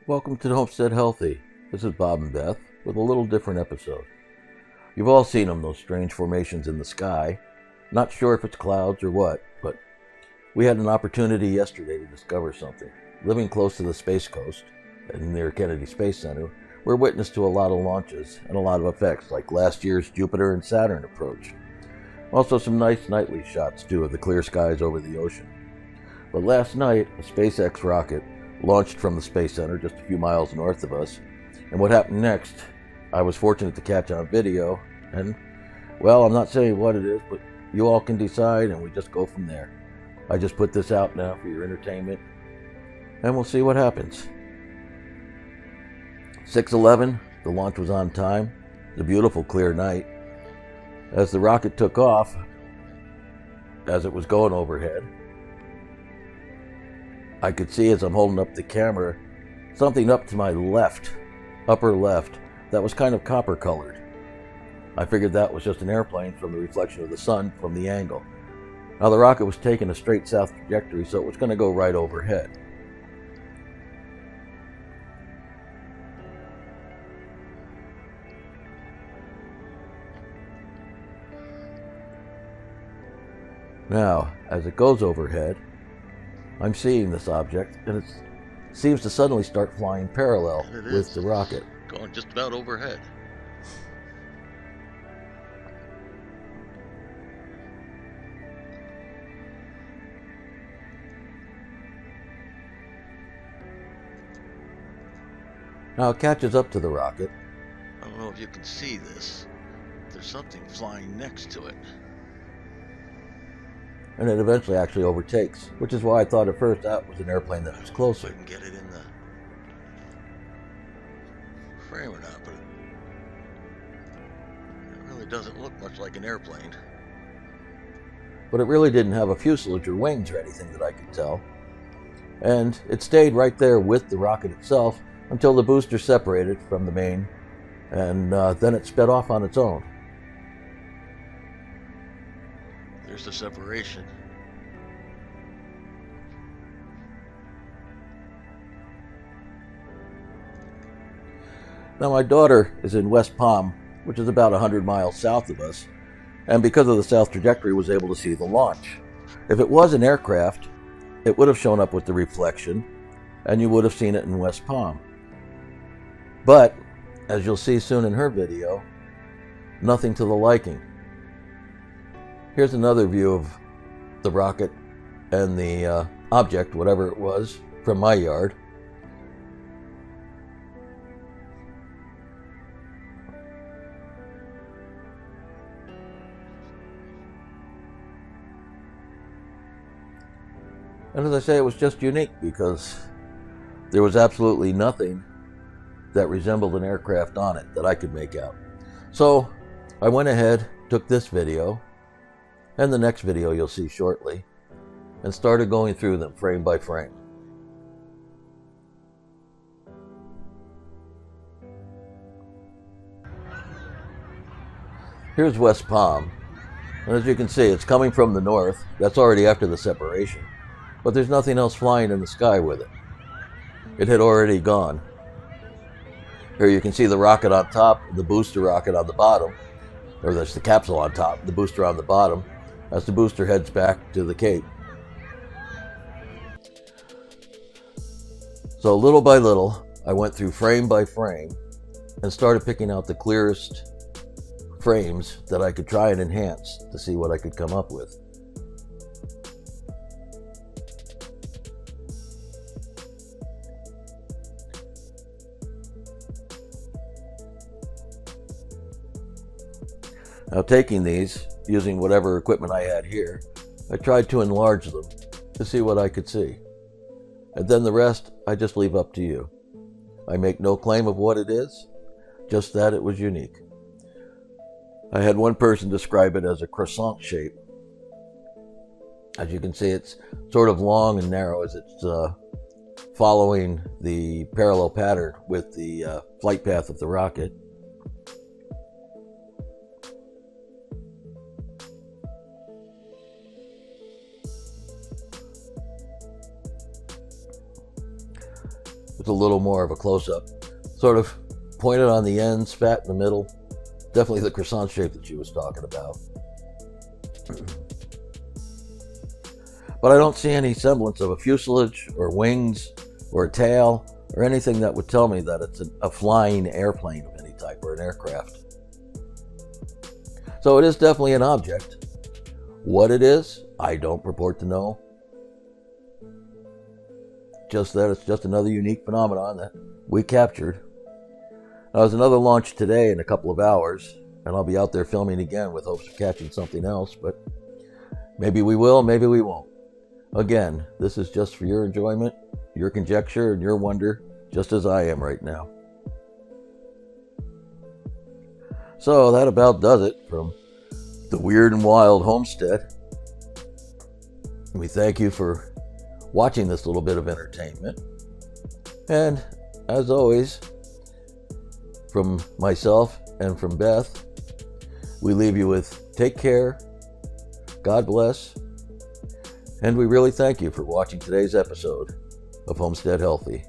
Welcome to Homestead Healthy. This is Bob-n-Beth with a little different episode. You've all seen them, those strange formations in the sky. Not sure if it's clouds or what, but we had an opportunity yesterday to discover something. Living close to the Space Coast and near Kennedy Space Center, we're witness to a lot of launches and a lot of effects, like last year's Jupiter and Saturn approach. Also some nice nightly shots, too, of the clear skies over the ocean. But last night, a SpaceX rocket launched from the Space Center just a few miles north of us, and what happened next, I was fortunate to catch on video, and, well, I'm not saying what it is, but you all can decide, and we just go from there. I just put this out now for your entertainment, and we'll see what happens. 6:11, the launch was on time. It was a beautiful, clear night. As the rocket took off, as it was going overhead, I could see, as I'm holding up the camera, something up to my left, upper left, that was kind of copper colored. I figured that was just an airplane from the reflection of the sun from the angle. Now the rocket was taking a straight south trajectory, so it was going to go right overhead. Now, as it goes overhead, I'm seeing this object, and it seems to suddenly start flying parallel with the rocket. Going just about overhead. Now it catches up to the rocket. I don't know if you can see this. There's something flying next to it. And it eventually actually overtakes, which is why I thought at first that was an airplane that was closer. I can get it in the frame or not, but it really doesn't look much like an airplane. But it really didn't have a fuselage or wings or anything that I could tell. And it stayed right there with the rocket itself until the booster separated from the main, and then it sped off on its own. There's the separation. Now my daughter is in West Palm, which is about 100 miles south of us, and because of the south trajectory was able to see the launch. If it was an aircraft, it would have shown up with the reflection, and you would have seen it in West Palm. But, as you'll see soon in her video, nothing to the liking. Here's another view of the rocket and the object, whatever it was, from my yard. And as I say, it was just unique because there was absolutely nothing that resembled an aircraft on it that I could make out. So I went ahead, took this video, and the next video you'll see shortly, and started going through them frame by frame. Here's West Palm, and as you can see, it's coming from the north. That's already after the separation, but there's nothing else flying in the sky with it. It had already gone. Here you can see the rocket on top, the booster rocket on the bottom, or there's the capsule on top, the booster on the bottom, as the booster heads back to the Cape. So little by little, I went through frame by frame and started picking out the clearest frames that I could try and enhance to see what I could come up with. Now taking these, using whatever equipment I had here, I tried to enlarge them to see what I could see. And then the rest, I just leave up to you. I make no claim of what it is, just that it was unique. I had one person describe it as a croissant shape. As you can see, it's sort of long and narrow as it's following the parallel pattern with the flight path of the rocket. It's a little more of a close-up. Sort of pointed on the ends, fat in the middle. Definitely the croissant shape that she was talking about. But I don't see any semblance of a fuselage or wings or a tail or anything that would tell me that it's a flying airplane of any type or an aircraft. So it is definitely an object. What it is, I don't purport to know. Just that it's just another unique phenomenon that we captured. Now, there's another launch today in a couple of hours, and I'll be out there filming again with hopes of catching something else, but maybe we will, maybe we won't. Again, this is just for your enjoyment, your conjecture, and your wonder, just as I am right now. So that about does it from the Weird and Wild Homestead. We thank you for watching this little bit of entertainment. And as always, from myself and from Beth, we leave you with take care, God bless, and we really thank you for watching today's episode of Homestead Healthy.